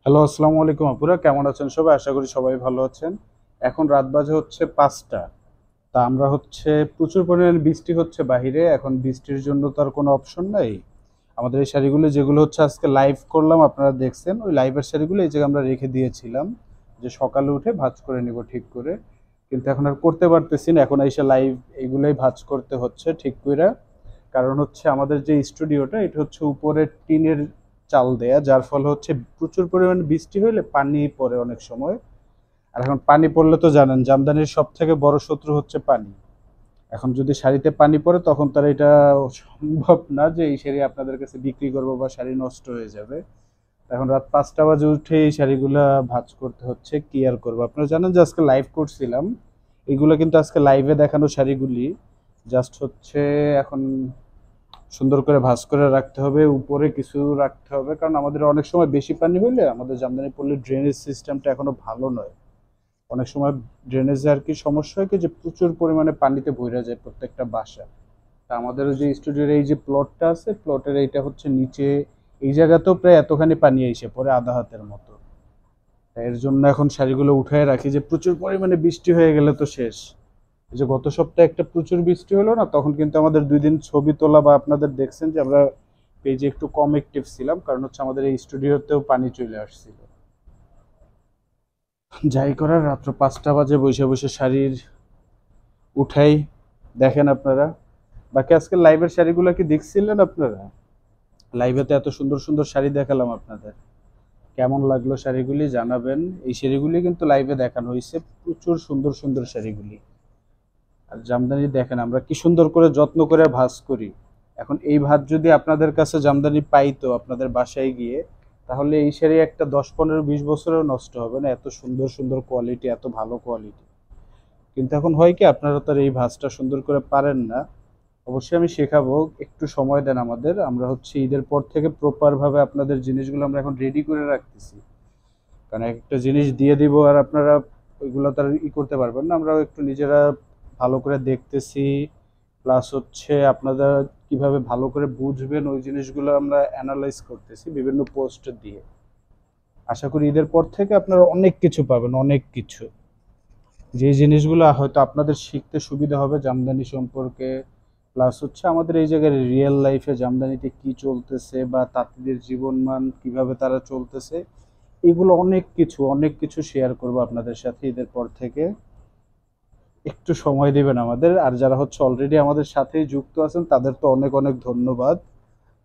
Hello, আসসালামু আলাইকুম আপুরা, কেমন আছেন সবাই? আশা করি সবাই ভালো আছেন। এখন রাত বাজে হচ্ছে ৫টা। তা আমরা হচ্ছে প্রচুর পরিমাণে বৃষ্টি হচ্ছে বাহিরে। এখন বৃষ্টির জন্য তো আর কোনো অপশন নাই। আমাদের এই শাড়িগুলো যেগুলো হচ্ছে আজকে লাইভ করলাম আপনারা দেখছেন, ওই লাইভের শাড়িগুলো এই জায়গায় আমরা রেখে দিয়েছিলাম যে সকালে উঠে ভাঁজ করে নিব ঠিক করে। কিন্তু এখন আর করতে পারতেছি না। এখন এসে লাইভ এগুলোই ভাঁজ করতে হচ্ছে ঠিক কইরা। কারণ হচ্ছে আমাদের যে স্টুডিওটা এটা হচ্ছে উপরে টিনের চাল দেয়া, যার ফলে হচ্ছে প্রচুর পরিমাণে বৃষ্টি হইলে পানি পড়ে অনেক সময়। আর এখন পানি পড়লে তো জানেন জামদানির সব থেকে বড় শত্রু হচ্ছে পানি। এখন যদি শাড়িতে পানি পড়ে তখন তার এটা সম্ভব না যে এই শাড়ি আপনাদের কাছে বিক্রি করবো বা শাড়ি নষ্ট হয়ে যাবে। এখন রাত ৫টা বাজে উঠে এই শাড়িগুলা ভাঁজ করতে হচ্ছে, কি আর করবো। আপনারা জানেন যে আজকে লাইভ করছিলাম, এগুলো কিন্তু আজকে লাইভে দেখানো শাড়িগুলি। জাস্ট হচ্ছে এখন সুন্দর করে ভাঁজ করে রাখতে হবে, উপরে কিছু রাখতে হবে, কারণ আমাদের অনেক সময় বেশি পানি হইলে আমাদের জামদানি পড়লে ড্রেনেজ সিস্টেমটা এখনো ভালো নয়। অনেক সময় ড্রেনেজে আর কি সমস্যা হয় কি যে প্রচুর পরিমাণে পানিতে ভইরা যায় প্রত্যেকটা বাসা। তা আমাদের যে স্টুডিওর এই যে প্লটটা আছে, প্লটের এইটা হচ্ছে নিচে, এই জায়গাতেও প্রায় এতখানি পানি এসে পড়ে আধা হাতের মতো। তা এর জন্য এখন শাড়িগুলো উঠায় রাখি যে প্রচুর পরিমাণে বৃষ্টি হয়ে গেলে তো শেষ। এই যে গত সপ্তাহে একটা প্রচুর বৃষ্টি হলো না, তখন কিন্তু আমাদের ২ দিন ছবি তোলা বা আপনাদের দেখছেন যে আমরা পেজে একটু কম অ্যাক্টিভ ছিলাম, কারণ হচ্ছে আমাদের এই স্টুডিওতেও পানি চলে আসছিল। যাই করার, রাত্র ৫টা বাজে বসে বসে শাড়ির উঠাই। দেখেন আপনারা, বাকি আজকে লাইভের শাড়িগুলো কি দেখছিলেন আপনারা? লাইভে তো এত সুন্দর সুন্দর শাড়ি দেখালাম আপনাদের, কেমন লাগলো শাড়িগুলি জানাবেন। এই শাড়িগুলি কিন্তু লাইভে দেখানো হয়েছে, প্রচুর সুন্দর সুন্দর শাড়িগুলি। আর জামদানি দেখেন আমরা কি সুন্দর করে যত্ন করে ভাঁজ করি। এখন এই ভাঁজ যদি আপনাদের কাছে জামদানি পাইতো আপনাদের বাসায় গিয়ে, তাহলে এই শাড়ি একটা ১০, ১৫, ২০ বছরেও নষ্ট হবে না, এত সুন্দর সুন্দর কোয়ালিটি, এত ভালো কোয়ালিটি। কিন্তু এখন হয় কি, আপনারা তো আর এই ভাঁজটা সুন্দর করে পারেন না। অবশ্যই আমি শেখাবো, একটু সময় দেন আমাদের। আমরা হচ্ছে ঈদের পর থেকে প্রপার ভাবে আপনাদের জিনিসগুলো আমরা এখন রেডি করে রাখতেছি। কারণ একটা জিনিস দিয়ে দিব আর আপনারা ওইগুলো তো আর করতে পারবেন না। আমরাও একটু নিজেরা ভালো করে দেখতেছি, প্লাস হচ্ছে আপনারা কিভাবে ভালো করে বুঝবেন ওই জিনিসগুলো আমরা অ্যানালাইজ করতেছি বিভিন্ন পোস্ট দিয়ে। আশা করি ঈদের পর থেকে আপনারা অনেক কিছু পাবেন, অনেক কিছু, যে জিনিসগুলো হয়তো আপনাদের শিখতে সুবিধা হবে জামদানি সম্পর্কে। প্লাস হচ্ছে আমাদের এই জায়গায় রিয়েল লাইফে জামদানিতে কি চলতেছে বা তাঁতিদের জীবনমান কিভাবে তারা চলতেছে, এগুলো অনেক কিছু অনেক কিছু শেয়ার করব আপনাদের সাথে ঈদের পর থেকে। একটু সময় দিবেন আমাদের। আর যারা হচ্ছে অলরেডি আমাদের সাথেই যুক্ত আছেন তাদের তো অনেক অনেক ধন্যবাদ,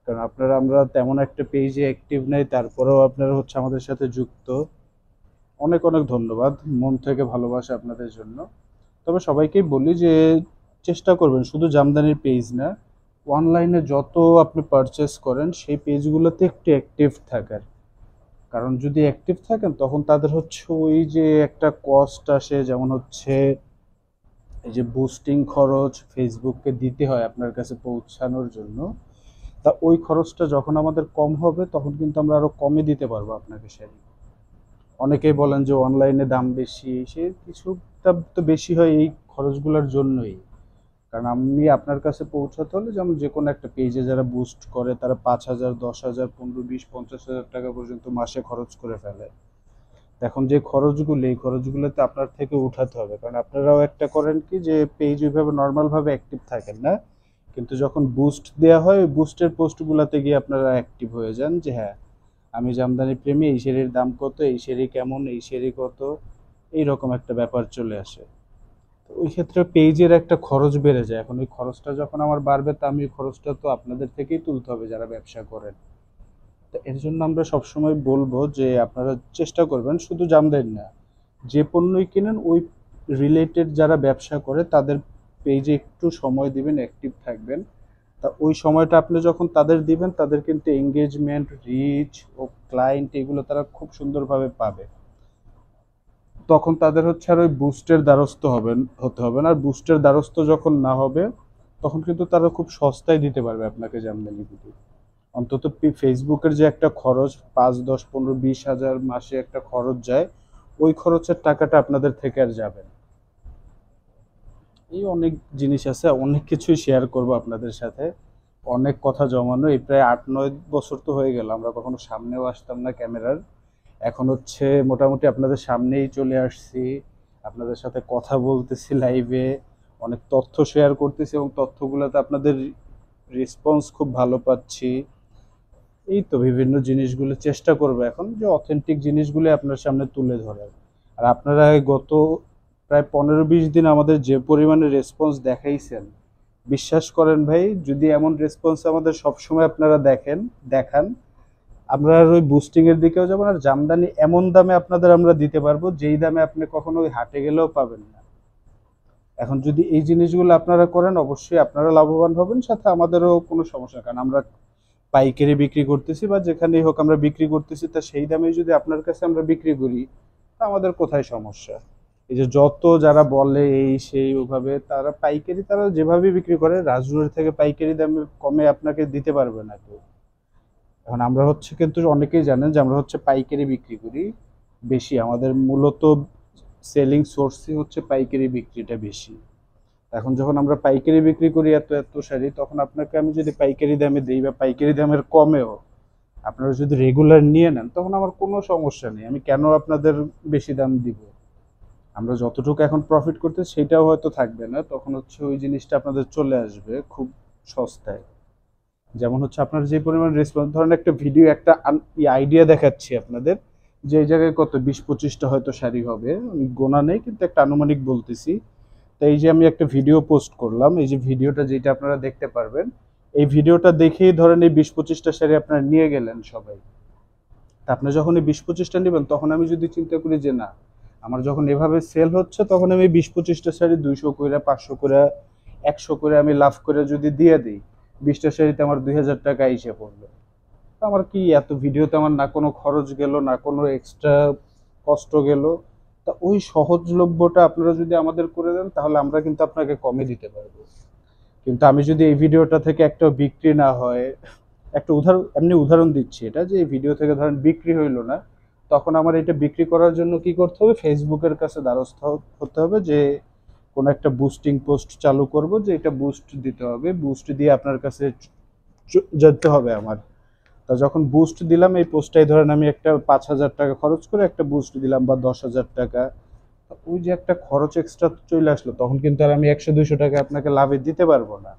কারণ আপনারা, আমরা তেমন একটা পেজে অ্যাক্টিভ নাই, তারপরেও আপনারা হচ্ছে আমাদের সাথে যুক্ত। অনেক অনেক ধন্যবাদ, মন থেকে ভালোবাসা আপনাদের জন্য। তবে সবাইকেই বলি যে চেষ্টা করবেন শুধু জামদানির পেজ না, অনলাইনে যত আপনি পারচেস করেন সেই পেজগুলোতে একটু অ্যাক্টিভ থাকার। কারণ যদি অ্যাক্টিভ থাকেন তখন তাদের হচ্ছে ওই যে একটা কস্ট আসে, যেমন হচ্ছে এই যে বুস্টিং খরচ ফেসবুককে দিতে হয় আপনার কাছে পৌঁছানোর জন্য। তা ওই খরচটা যখন আমাদের কম হবে তখন কিন্তু আমরা আরো কমে দিতে পারবো আপনাকে শাড়ি। অনেকেই বলেন যে অনলাইনে দাম বেশি, সে কিছুটা তো বেশি হয় এই খরচগুলোর জন্যই। কারণ আমি আপনার কাছে পৌঁছাতে হলে, যেমন যে কোনো একটা পেজে যারা বুস্ট করে তারা ৫,০০০, ১০,০০০, ১৫, ২০, ৫০,০০০ টাকা পর্যন্ত মাসে খরচ করে ফেলে। এখন যে খরচগুলো, এই খরচগুলোতে আপনার থেকে উঠাতে হবে, কারণ আপনারাও একটা করেন কি যে পেজ ওইভাবে নর্মাল ভাবে অ্যাক্টিভ থাকেন না, কিন্তু যখন বুস্ট দেওয়া হয় ওই বুস্টের পোস্টগুলোতে গিয়ে আপনারা অ্যাক্টিভ হয়ে যান যে হ্যাঁ, আমি জামদানি প্রেমী, এই শাড়ির দাম কত, এই শাড়ি কেমন, এই শাড়ি কত, এইরকম একটা ব্যাপার চলে আসে। তো ওই ক্ষেত্রে পেজের একটা খরচ বেড়ে যায়। এখন ওই খরচটা যখন আমার বাড়বে, তা আমি ওই খরচটা তো আপনাদের থেকেই তুলতে হবে যারা ব্যবসা করেন। তো এর জন্য আমরা সবসময় বলবো যে আপনারা চেষ্টা করবেন শুধু জামদানি না, যে পণ্যই কিনেন ওই রিলেটেড যারা ব্যবসা করে তাদের পেজে একটু সময় দিবেন, অ্যাক্টিভ থাকবেন। তা ওই সময়টা আপনি যখন তাদের দিবেন, তাদের কিন্তু এঙ্গেজমেন্ট, রিচ ও ক্লায়েন্ট এগুলো তারা খুব সুন্দরভাবে পাবে। তখন তাদের হচ্ছে আর ওই বুস্টের দ্বারস্থ হতে হবে না। আর বুস্টের দ্বারস্থ যখন না হবে, তখন কিন্তু তারা খুব সস্তায় দিতে পারবে আপনাকে জামদানিগুলি। অন্তত ফেসবুকের যে একটা খরচ ৫, ১০, ১৫, ২০,০০০ মাসে একটা খরচ যায়, ওই খরচের টাকাটা আপনাদের থেকে আর যাবে না। এই অনেক জিনিস আছে, অনেক কিছুই শেয়ার করব আপনাদের সাথে। অনেক কথা জমানো, এই প্রায় ৮, ৯ বছর তো হয়ে গেল আমরা কখনো সামনেও আসতাম না ক্যামেরার। এখন হচ্ছে মোটামুটি আপনাদের সামনেই চলে আসছি, আপনাদের সাথে কথা বলতেছি লাইভে, অনেক তথ্য শেয়ার করতেছি এবং তথ্যগুলোতে আপনাদের রেসপন্স খুব ভালো পাচ্ছি। এই তো বিভিন্ন জিনিসগুলো চেষ্টা করবো এখন যে অথেন্টিক জিনিসগুলো আপনার সামনে তুলে ধরার। আর আপনারা গত প্রায় 15-20 দিন আমাদের যে পরিমাণে রেসপন্স দেখাইছেন, বিশ্বাস করেন ভাই, যদি এমন রেসপন্স আমাদের সবসময় আপনারা দেখান, আমরা আর ওই বুস্টিং এর দিকেও যাবো না, আর জামদানি এমন দামে আপনাদের আমরা দিতে পারবো যেই দামে আপনি কখনো ওই হাটে গেলেও পাবেন না। এখন যদি এই জিনিসগুলো আপনারা করেন, অবশ্যই আপনারা লাভবান হবেন, সাথে আমাদেরও কোনো সমস্যা, কারণ আমরা পাইকারি বিক্রি করতেছি বা যেখানেই হোক আমরা বিক্রি করতেছি, তা সেই দামে যদি আপনার কাছে আমরা বিক্রি করি, তা আমাদের কোথায় সমস্যা? এই যে যত যারা বলে এই সেই ওভাবে, তারা পাইকারি তারা যেভাবে বিক্রি করে, রাজুরের থেকে পাইকারি দামে কমে আপনাকে দিতে পারবে না কেউ। এখন আমরা হচ্ছে, কিন্তু অনেকেই জানেন যে আমরা হচ্ছে পাইকারি বিক্রি করি বেশি, আমাদের মূলত সেলিং সোর্সই হচ্ছে পাইকারি বিক্রিটা বেশি। এখন যখন আমরা পাইকারি বিক্রি করি এত এত শাড়ি, তখন আপনাকে আমি যদি পাইকারি দামে দিই বা পাইকারি দামের কমেও আপনারা যদি রেগুলার নিয়ে নেন, তখন আমার কোনো সমস্যা নেই, আমি কেন আপনাদের বেশি দাম দিব? আমরা যতটুকু এখন প্রফিট করতে সেটাও হয়তো থাকবে না, তখন হচ্ছে ওই জিনিসটা আপনাদের চলে আসবে খুব সস্তায়। যেমন হচ্ছে আপনার যে পরিমাণ রেসপন্স, ধরেন একটা ভিডিও, একটা আইডিয়া দেখাচ্ছি আপনাদের, যে এই জায়গায় কত 20-25টা হয়তো শাড়ি হবে, আমি গোনা নেই কিন্তু একটা আনুমানিক বলতেছি। তো এই যে আমি একটা ভিডিও পোস্ট করলাম, এই যে ভিডিওটা যেটা আপনারা দেখতে পারবেন, এই ভিডিওটা দেখেই ধরেন এই 20-25টা শাড়ি আপনারা নিয়ে গেলেন সবাই। তা আপনি যখন এই 20-25টা নেবেন, তখন আমি যদি চিন্তা করি যে না, আমার যখন এভাবে সেল হচ্ছে, তখন আমি 20-25টা শাড়ি 200 করে, 500 করে, 100 করে আমি লাভ করে যদি দিয়ে দিই, 20টা শাড়িতে আমার 2000 টাকা এসে পড়লো। তো আমার কি এত ভিডিওতে আমার না কোনো খরচ গেল, না কোনো এক্সট্রা কষ্ট গেল। তা ওই সহজলভ্যটা আপনারা যদি আমাদের করে দেন, তাহলে আমরা কিন্তু আপনাকে কমে দিতে পারবো। কিন্তু আমি যদি এই ভিডিওটা থেকে একটা বিক্রি না হয়, একটা উদাহরণ দিচ্ছি এটা, যে এই ভিডিও থেকে ধরেন বিক্রি হইলো না, তখন আমার এটা বিক্রি করার জন্য কি করতে হবে? ফেসবুকের কাছে দ্বারস্থ হতে হবে, যে কোনো একটা বুস্টিং পোস্ট চালু করব, যে এটা বুস্ট দিতে হবে, বুস্ট দিয়ে আপনার কাছে যেতে হবে আমার। তা যখন বুস্ট দিলাম, এই পোস্টটাই ধরেন আমি একটা 5,000 টাকা খরচ করে একটা বুস্ট দিলাম, বা 10,000 টাকা, ওই যে একটা খরচ এক্সট্রা চলে আসলো, তখন কিন্তু আর আমি 100-200 টাকা আপনাকে লাভে দিতে পারবো না।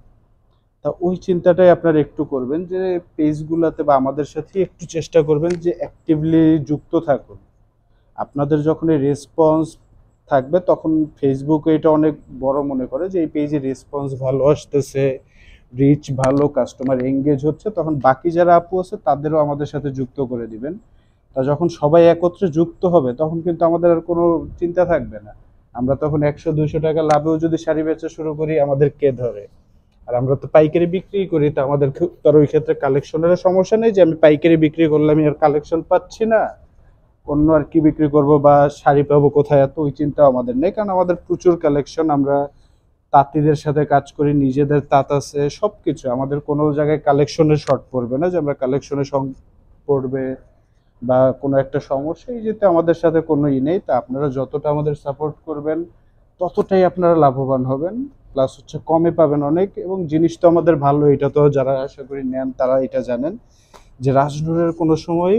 তা ওই চিন্তাটাই আপনারা একটু করবেন, যে পেজগুলোতে বা আমাদের সাথে একটু চেষ্টা করবেন যে অ্যাক্টিভলি যুক্ত থাকুন। আপনাদের যখন এই রেসপন্স থাকবে, তখন ফেসবুক এটা অনেক বড় মনে করে যে এই পেজে রেসপন্স ভালো আসতেছে, রিচ ভালো, কাস্টমার এঙ্গেজ হচ্ছে, তখন বাকি যারা আপু আছে তাদেরও আমাদের সাথে যুক্ত করে দিবেন। তা যখন সবাই একত্রে যুক্ত হবে, তখন কিন্তু আমাদের আর কোনো চিন্তা থাকবে না। আমরা তখন 100-200 টাকা লাভেও যদি শাড়ি বেচা শুরু করি, আমাদের কে ধরে? আর আমরা তো পাইকারি বিক্রি করি, তো আমাদের তার ওই ক্ষেত্রে কালেকশনের সমস্যা নেই, যে আমি পাইকারি বিক্রি করলাম আর কালেকশন পাচ্ছি না, অন্য আর কি বিক্রি করব বা শাড়ি পাবো কোথায়, এত ওই চিন্তা আমাদের নেই, কারণ আমাদের প্রচুর কালেকশন, আমরা তাঁতিদের সাথে কাজ করি, নিজেদের তাঁত আছে, সবকিছু আমাদের, কোনো জায়গায় কালেকশনের শর্ট পড়বে না যে আমরা কালেকশনে পড়বে বা কোনো একটা সমস্যা, এই যেতে আমাদের সাথে কোনো নেই। তা আপনারা যতটা আমাদের সাপোর্ট করবেন, ততটাই আপনারা লাভবান হবেন, প্লাস হচ্ছে কমে পাবেন অনেক, এবং জিনিস তো আমাদের ভালো, এটা তো যারা আশা করি নেন তারা এটা জানেন, যে রাজনুরের কোনো সময়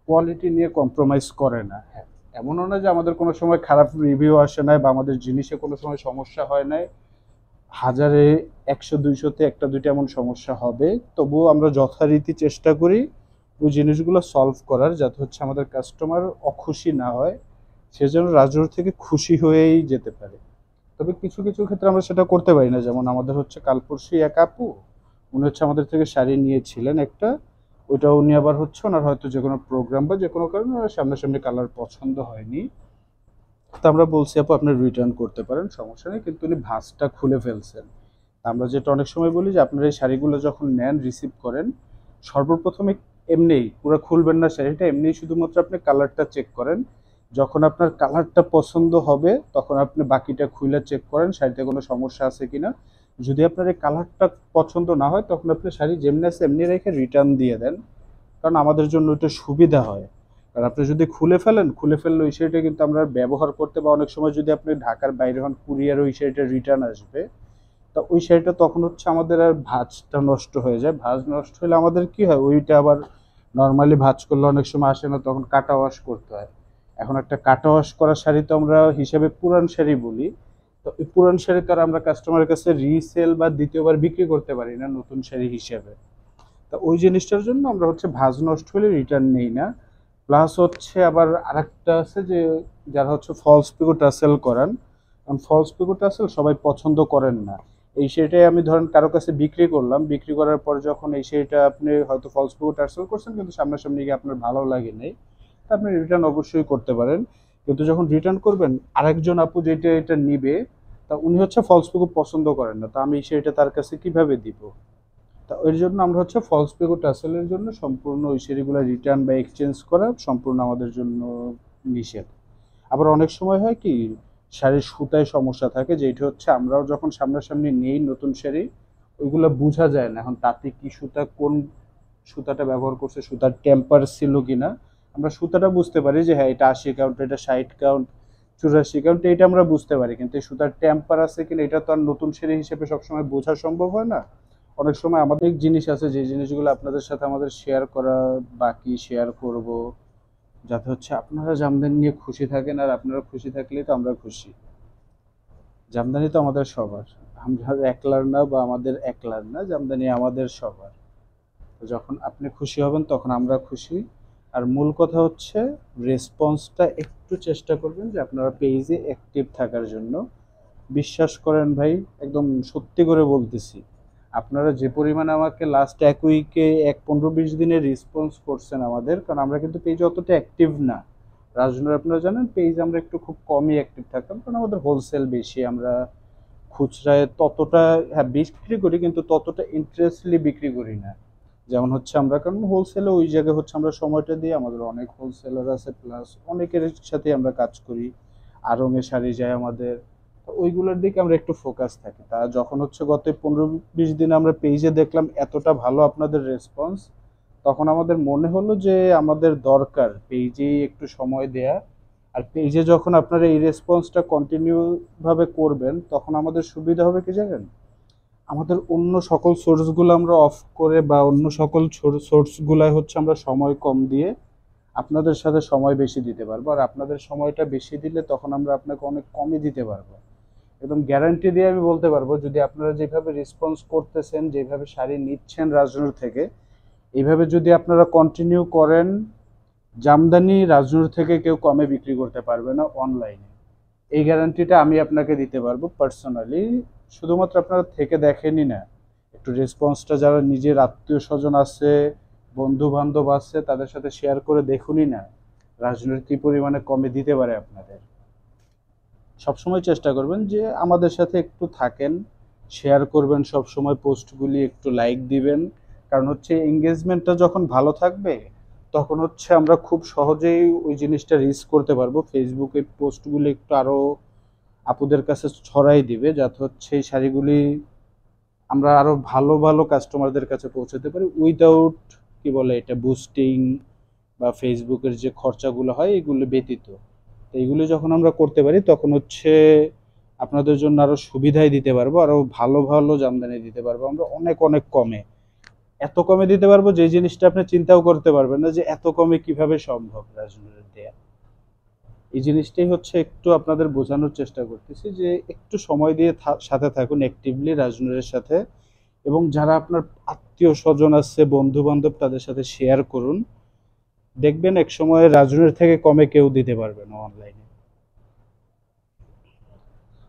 কোয়ালিটি নিয়ে কম্প্রোমাইজ করে না। হ্যাঁ, এমনও না যে আমাদের কোনো সময় খারাপ রিভিউ আসে নাই বা আমাদের জিনিসে কোনো সময় সমস্যা হয় নাই, হাজারে 100-200-তে একটা দুইটা এমন সমস্যা হবে, তবুও আমরা যথারীতি চেষ্টা করি ওই জিনিসগুলো সলভ করার, যাতে হচ্ছে আমাদের কাস্টমার অখুশি না হয়, সেজন্য রাজুর থেকে খুশি হয়েই যেতে পারে। তবে কিছু কিছু ক্ষেত্রে আমরা সেটা করতে পারি না, যেমন আমাদের হচ্ছে কালপরশি এক আপু, উনি হচ্ছে আমাদের থেকে শাড়ি নিয়েছিলেন একটা, ওইটা উনি আবার হচ্ছে ওনার হয়তো যে কোনো প্রোগ্রাম বা যে কোনো কারণে ওনার সামনাসামনি কালার পছন্দ হয়নি, তো আমরা বলছি আপু আপনি রিটার্ন করতে পারেন, সমস্যা নেই, কিন্তু উনি ভাঁজটা খুলে ফেলছেন। আমরা যেটা অনেক সময় বলি, যে আপনারা এই শাড়িগুলো যখন নেন, রিসিভ করেন, সর্বপ্রথমে এমনিই পুরো খুলবেন না শাড়িটা, এমনিই শুধুমাত্র আপনি কালারটা চেক করেন, যখন আপনার কালারটা পছন্দ হবে, তখন আপনি বাকিটা খুলে চেক করেন শাড়িতে কোনো সমস্যা আছে কিনা। যদি আপনার এই কালারটা পছন্দ না হয়, তখন আপনি শাড়ি যেমনি আছে এমনি রেখে রিটার্ন দিয়ে দেন, কারণ আমাদের জন্য এটা সুবিধা হয়। আর আপনি যদি খুলে ফেললে ওই শাড়িটা কিন্তু আমরা ব্যবহার করতে, বা অনেক সময় যদি আপনি ঢাকার বাইরে হন, কুরিয়ার ওই শাড়িটা রিটার্ন আসবে, তা ওই শাড়িটা তখন হচ্ছে আমাদের আর ভাঁজটা নষ্ট হয়ে যায়, ভাঁজ নষ্ট হলে আমাদের কি হয়, ওইটা আবার নর্মালি ভাঁজ করলে অনেক সময় আসে না, তখন কাটা ওয়াশ করতে হয়। এখন একটা কাটা ওয়াশ করা শাড়ি তো আমরা হিসাবে পুরান শাড়ি বলি। তো এই পুরান শাড়ি তো আর আমরা কাস্টমারের কাছে রিসেল বা দ্বিতীয়বার বিক্রি করতে পারি না নতুন শাড়ি হিসেবে। তা ওই জিনিসটার জন্য আমরা হচ্ছে ভাঁজ নষ্ট হলে রিটার্ন নেই না। প্লাস হচ্ছে আবার আরেকটা আছে যে যারা হচ্ছে ফলস পিকো টাসেল করান, কারণ ফলস পিকো টাসেল সবাই পছন্দ করেন না। এই শাড়িটাই আমি ধরেন কারো কাছে বিক্রি করলাম, বিক্রি করার পর যখন এই শাড়িটা আপনি হয়তো ফলস পিকো টাসেল করছেন কিন্তু সামনাসামনি গিয়ে আপনার ভালো লাগে নাই, তা আপনি রিটার্ন অবশ্যই করতে পারেন। কিন্তু যখন রিটার্ন করবেন আরেকজন আপু যেটা এটা নিবে, তা উনি হচ্ছে ফলস পিকো পছন্দ করেন না, তা আমি এই শাড়িটা তার কাছে কিভাবে দিব? তা ওই জন্য আমরা হচ্ছে ফলস পিকো টাসেলের জন্য সম্পূর্ণ ওই শাড়িগুলো রিটার্ন বা এক্সচেঞ্জ করা সম্পূর্ণ আমাদের জন্য নিষেধ। আবার অনেক সময় হয় কি, শাড়ির সুতায় সমস্যা থাকে, যেটা হচ্ছে আমরাও যখন সামনাসামনি নেই নতুন শাড়ি, ওইগুলো বোঝা যায় না এখন তাতে কি সুতা, কোন সুতাটা ব্যবহার করছে, সুতার টেম্পার ছিল কিনা। আমরা সুতাটা বুঝতে পারি যে হ্যাঁ এটা 80 কাউন্ট, এটা 60 কাউন্ট, 84 কাউন্ট, এটা আমরা বুঝতে পারি, কিন্তু এই সুতার টেম্পার আছে কিনা এটা তো আর নতুন শাড়ি হিসেবে সবসময় বোঝা সম্ভব হয় না। অনেক সময় আমাদের জিনিস আছে যে জিনিসগুলো আপনাদের সাথে আমাদের শেয়ার করা বাকি, শেয়ার করব, যাতে হচ্ছে আপনারা জামদানি নিয়ে খুশি থাকেন, আর আপনারা খুশি থাকলেই তো আমরা খুশি। জামদানি তো আমাদের সবার, আমরা একলার না বা আমাদের একলার না, জামদানি আমাদের সবার। তো যখন আপনি খুশি হবেন তখন আমরা খুশি। আর মূল কথা হচ্ছে রেসপন্সটা একটু চেষ্টা করবেন যে আপনারা পেজে অ্যাক্টিভ থাকার জন্য। বিশ্বাস করেন ভাই, একদম সত্যি করে বলতেছি, আপনারা যে পরিমাণে আমাকে লাস্ট এক উইকে 15-20 দিনে রেসপন্স করছেন আমাদের, কারণ আমরা কিন্তু পেজে অতটা অ্যাক্টিভ না। রাজনুর আপনারা জানেন পেজ আমরা একটু খুব কমই অ্যাক্টিভ থাকতাম, কারণ আমাদের হোলসেল বেশি, আমরা খুচরায় ততটা, হ্যাঁ বিক্রি করি কিন্তু ততটা ইন্টারেস্টলি বিক্রি করি না। যেমন হচ্ছে আমরা, কারণ হোলসেলে ওই জায়গায় হচ্ছে আমরা সময়টা দিই, আমাদের অনেক হোলসেলার আছে, প্লাস অনেকের সাথে আমরা কাজ করি, আড়ংয়ে শাড়ি যায় আমাদের, তো ওইগুলোর দিকে আমরা একটু ফোকাস থাকি। তা যখন হচ্ছে গত 15-20 দিন আমরা পেজে দেখলাম এতটা ভালো আপনাদের রেসপন্স, তখন আমাদের মনে হলো যে আমাদের দরকার পেজেই একটু সময় দেয়া। আর পেজে যখন আপনারা এই রেসপন্সটা কন্টিনিউ ভাবে করবেন তখন আমাদের সুবিধা হবে কি জানেন, আমাদের অন্য সকল সোর্সগুলো আমরা অফ করে বা অন্য সকল সোর্সগুলাই হচ্ছে আমরা সময় কম দিয়ে আপনাদের সাথে সময় বেশি দিতে পারবো। আর আপনাদের সময়টা বেশি দিলে তখন আমরা আপনাকে অনেক কমই দিতে পারবো। একদম গ্যারান্টি দিয়ে আমি বলতে পারবো, যদি আপনারা যেভাবে রেসপন্স করতেছেন, যেভাবে শাড়ি নিচ্ছেন রাজনুর থেকে, এইভাবে যদি আপনারা কন্টিনিউ করেন, জামদানি রাজনুর থেকে কেউ কমে বিক্রি করতে পারবে না অনলাইনে। এই গ্যারান্টিটা আমি আপনাকে দিতে পারবো পার্সোনালি। শুধুমাত্র আপনারা থেকে দেখেনই না, একটু রেসপন্সটা যারা নিজের আত্মীয় স্বজন আছে, বন্ধু বান্ধব আছে, তাদের সাথে শেয়ার করে দেখুনই না রাজনুর কি পরিমাণে কমে দিতে পারে আপনাদের। সবসময় চেষ্টা করবেন যে আমাদের সাথে একটু থাকেন, শেয়ার করবেন সবসময় পোস্টগুলি, একটু লাইক দিবেন। কারণ হচ্ছে এঙ্গেজমেন্টটা যখন ভালো থাকবে তখন হচ্ছে আমরা খুব সহজেই ওই জিনিসটা রিচ করতে পারবো, ফেসবুকে পোস্টগুলি একটু আরো আপুদের কাছে ছড়াই দিবে, যাতে হচ্ছে এই শাড়িগুলি আমরা আরো ভালো ভালো কাস্টমারদের কাছে পৌঁছাতে পারি উইদাউট, কি বলে এটা, বুস্টিং বা ফেসবুকের যে খরচাগুলো হয় এগুলো ব্যতীত। তো এইগুলো যখন আমরা করতে পারি তখন হচ্ছে আপনাদের জন্য আরো সুবিধাই দিতে পারবো, আরো ভালো ভালো জামদানি দিতে পারবো আমরা অনেক অনেক কমে। এত কমে দিতে পারবো যে জিনিসটা আপনি চিন্তাও করতে পারবেন না যে এত কমে কিভাবে সম্ভব রাজনুরের দেয়া। এই জিনিসটাই হচ্ছে একটু আপনাদের বোঝানোর চেষ্টা করতেছি যে একটু সময় দিয়ে সাথে থাকুন অ্যাক্টিভলি রাজনুরের সাথে, এবং যারা আপনার আত্মীয় স্বজন আছে, বন্ধু বান্ধব, তাদের সাথে শেয়ার করুন। দেখবেন এক সময় রাজনুরের থেকে কমে কেউ দিতে পারবে না অনলাইনে।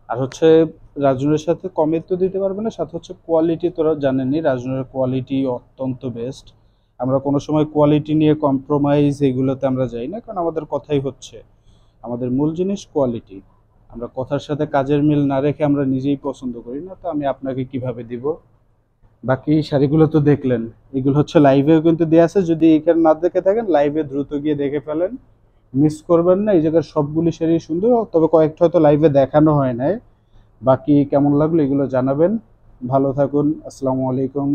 আর হচ্ছে রাজনুরের সাথে কমে তো দিতে পারবে না, সাথে হচ্ছে কোয়ালিটি তোরা জানেনই, রাজনুরের কোয়ালিটি অত্যন্ত বেস্ট। আমরা কোনো সময় কোয়ালিটি নিয়ে কম্প্রোমাইজ এগুলোতে আমরা যাই না, কারণ আমাদের কথাই হচ্ছে আমাদের মূল জিনিস কোয়ালিটি। আমরা কথার সাথে কাজের মিল না রেখে আমরা নিজেই পছন্দ করি না, তো আমি আপনাকে কিভাবে দিব। বাকি শাড়িগুলো তো দেখলেন, এগুলো হচ্ছে লাইভেও কিন্তু দেওয়া আছে, যদি এখানে না দেখে থাকেন লাইভে দ্রুত গিয়ে দেখে ফেলেন, মিস করবেন না। এই জায়গার সবগুলি শাড়ি সুন্দর, তবে কয়েকটা হয়তো লাইভে দেখানো হয় নাই। বাকি কেমন লাগলো এগুলো জানাবেন। ভালো থাকুন, আসসালামু আলাইকুম।